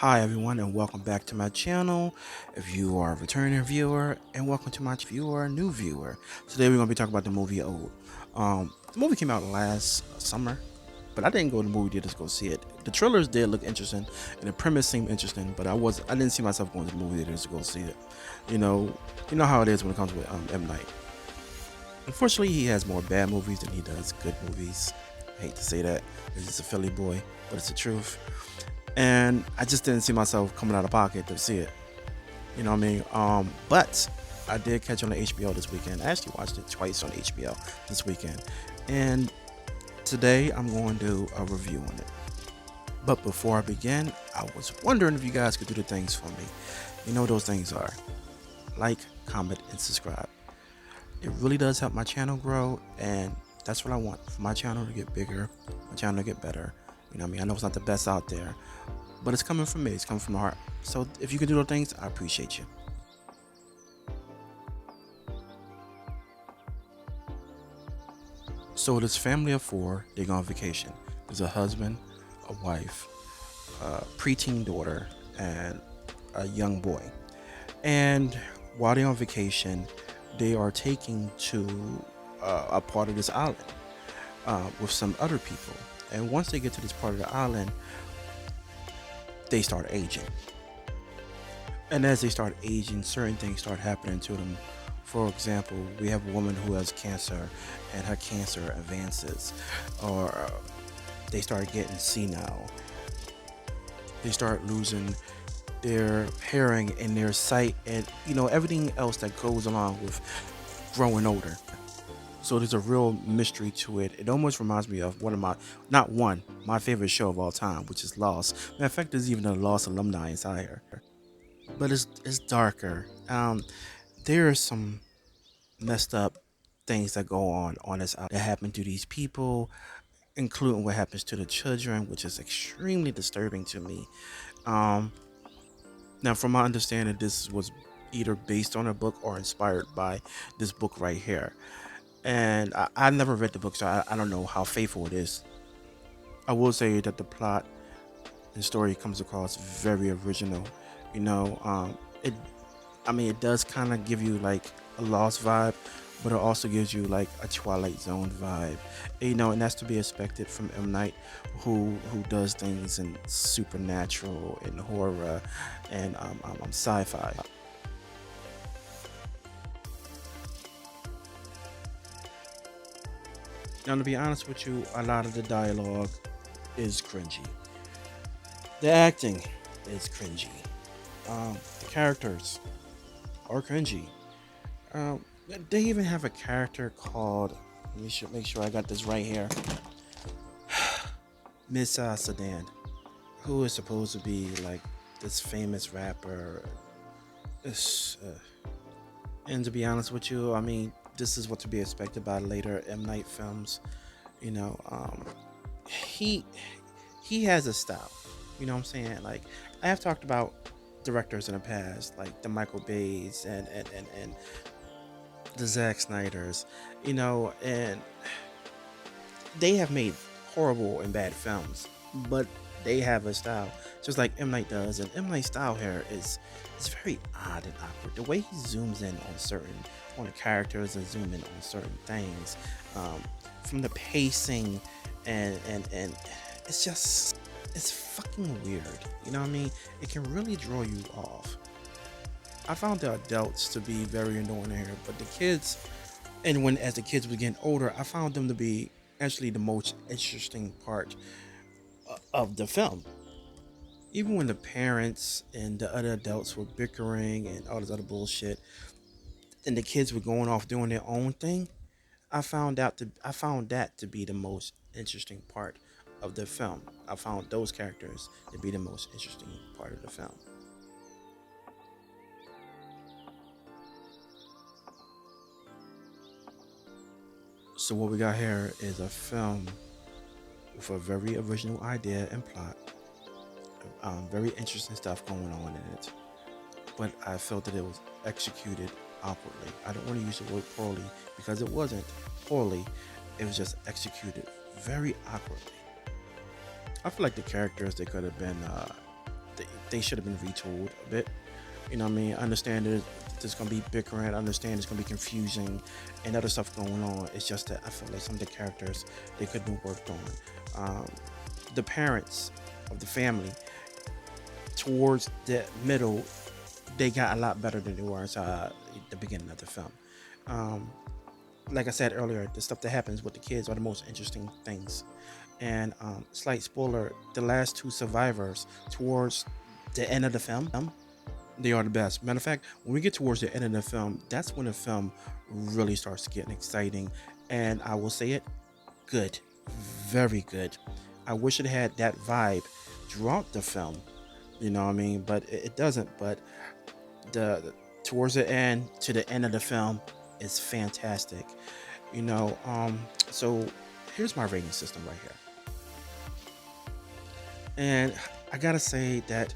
Hi everyone and welcome back to my channel. If you are a returning viewer, and welcome to my viewer, new viewer. Today we're gonna be talking about the movie Old. The movie came out last summer, but I didn't go to the movie theater to go see it. The trailers did look interesting and the premise seemed interesting, but I didn't see myself going to the movie theater to go see it. You know, you know how it is when it comes with M.night. Unfortunately, he has more bad movies than he does good movies. I hate to say that. He's just a Philly boy, but it's the truth. And I just didn't see myself coming out of pocket to see it. You know what I mean? But I did catch it on the HBO this weekend. I actually watched it twice on HBO this weekend. And today I'm going to do a review on it. But before I begin, I was wondering if you guys could do the things for me. You know what those things are. Like, comment, and subscribe. It really does help my channel grow, and that's what I want. For my channel to get bigger, my channel to get better. You know what I mean? I know it's not the best out there, but it's coming from me. It's coming from the heart. So if you can do those things, I appreciate you. So this family of four, they go on vacation. There's a husband, a wife, a preteen daughter, and a young boy. And while they're on vacation, they are taking to a part of this island with some other people. And once they get to this part of the island, they start aging. And as they start aging, certain things start happening to them. For example, we have a woman who has cancer and her cancer advances, or they start getting senile. They start losing their hearing and their sight, and everything else that goes along with growing older. So there's a real mystery to it. It almost reminds me of my favorite show of all time, which is Lost. Matter of fact, there's even a Lost alumni inside here, but it's darker. There are some messed up things that go on this island that happen to these people, including what happens to the children, which is extremely disturbing to me. Um, Now, from my understanding, this was either based on a book or inspired by this book right here. And I never read the book, so I don't know how faithful it is. I will say that the plot and story comes across very original. You know, it. I mean, it does kind of give you like a Lost vibe, but it also gives you like a Twilight Zone vibe. And that's to be expected from M. Night, who does things in supernatural and horror and sci-fi. Now, to be honest with you, a lot of the dialogue is cringy. The acting is cringy. The characters are cringy. Um, they even have a character called. Let me make sure I got this right here. Miss Sedan, who is supposed to be like this famous rapper. This, and to be honest with you, I mean, this is what to be expected by later M. Night films. You know, he he has a style. You know what I'm saying? Like, I have talked about directors in the past, like the Michael Bays and the Zack Snyders, and they have made horrible and bad films, but they have a style, just like M. Night does. And M. Night's style here is very odd and awkward. The way he zooms in on the characters and zoom in on certain things, from the pacing and it's fucking weird. You know what I mean? It can really draw you off. I found the adults to be very annoying here, but the kids, and when as the kids were getting older, I found them to be actually the most interesting part of the film. Even when the parents and the other adults were bickering and all this other bullshit, and the kids were going off doing their own thing, I found that to be the most interesting part of the film. I found those characters to be the most interesting part of the film. So what we got here is a film with a very original idea and plot. Very interesting stuff going on in it, but I felt that it was executed awkwardly. I don't want to use the word poorly because it wasn't poorly. It was just executed very awkwardly. I feel like the characters they could have been they should have been retooled a bit. You know what I mean? I understand there's gonna be bickering. I understand there's gonna be confusing and other stuff going on. It's just that I feel like some of the characters they could have been worked on. Um, the parents of the family towards the middle, they got a lot better than they were inside the beginning of the film. Um, like I said earlier, the stuff that happens with the kids are the most interesting things. And slight spoiler: the last two survivors towards the end of the film, they are the best. Matter of fact, when we get towards the end of the film, that's when the film really starts getting exciting. And I will say it, good, very good. I wish it had that vibe throughout the film. You know what I mean? But it doesn't. But the towards the end to the end of the film is fantastic. You know, so here's my rating system right here. And I gotta say that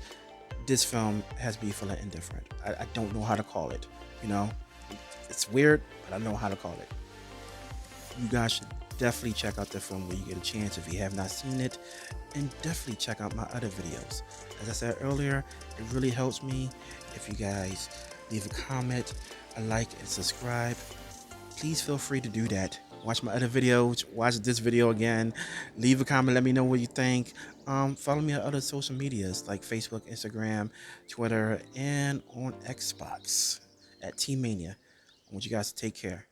this film has me feeling indifferent. I don't know how to call it. You know, it's weird, but I know how to call it. You guys should definitely check out the film when you get a chance if you have not seen it, and definitely check out my other videos. As I said earlier, it really helps me if you guys leave a comment, a like, and subscribe. Please feel free to do that. Watch my other videos, watch this video again, leave a comment, let me know what you think. Follow me on other social medias like Facebook, Instagram, Twitter, and on Xbox at teemania. I want you guys to take care.